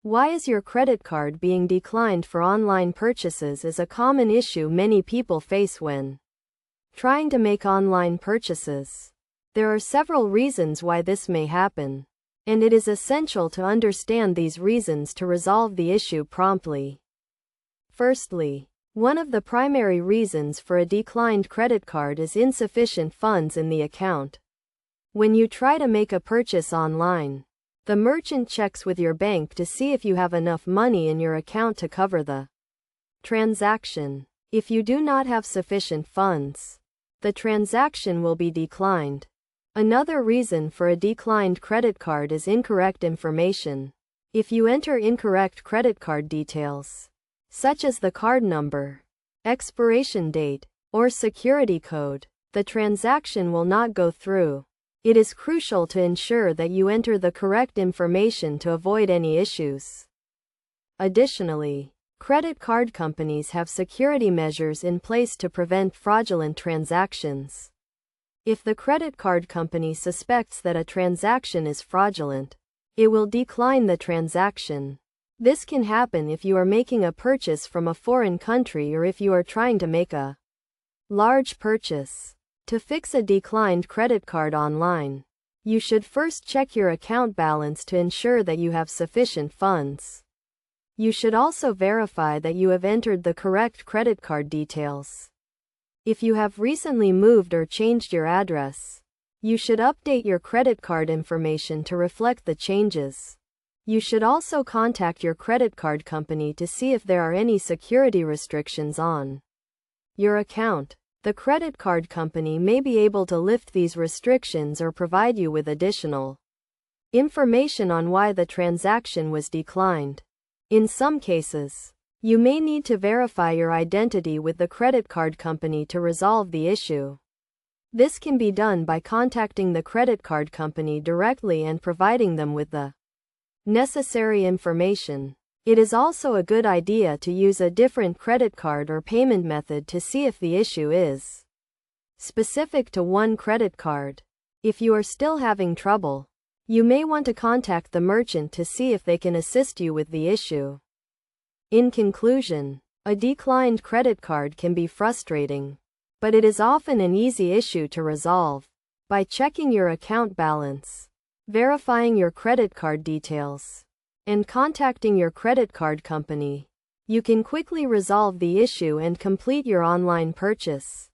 Why is your credit card being declined for online purchases is a common issue many people face when trying to make online purchases. There are several reasons why this may happen, and it is essential to understand these reasons to resolve the issue promptly. Firstly, one of the primary reasons for a declined credit card is insufficient funds in the account. When you try to make a purchase online, the merchant checks with your bank to see if you have enough money in your account to cover the transaction. If you do not have sufficient funds, the transaction will be declined. Another reason for a declined credit card is incorrect information. If you enter incorrect credit card details, such as the card number, expiration date, or security code, the transaction will not go through. It is crucial to ensure that you enter the correct information to avoid any issues. Additionally, credit card companies have security measures in place to prevent fraudulent transactions. If the credit card company suspects that a transaction is fraudulent, it will decline the transaction. This can happen if you are making a purchase from a foreign country or if you are trying to make a large purchase. To fix a declined credit card online, you should first check your account balance to ensure that you have sufficient funds. You should also verify that you have entered the correct credit card details. If you have recently moved or changed your address, you should update your credit card information to reflect the changes. You should also contact your credit card company to see if there are any security restrictions on your account. The credit card company may be able to lift these restrictions or provide you with additional information on why the transaction was declined. In some cases, you may need to verify your identity with the credit card company to resolve the issue. This can be done by contacting the credit card company directly and providing them with the necessary information. It is also a good idea to use a different credit card or payment method to see if the issue is specific to one credit card. If you are still having trouble, you may want to contact the merchant to see if they can assist you with the issue. In conclusion, a declined credit card can be frustrating, but it is often an easy issue to resolve. By checking your account balance, verifying your credit card details, and contacting your credit card company, you can quickly resolve the issue and complete your online purchase.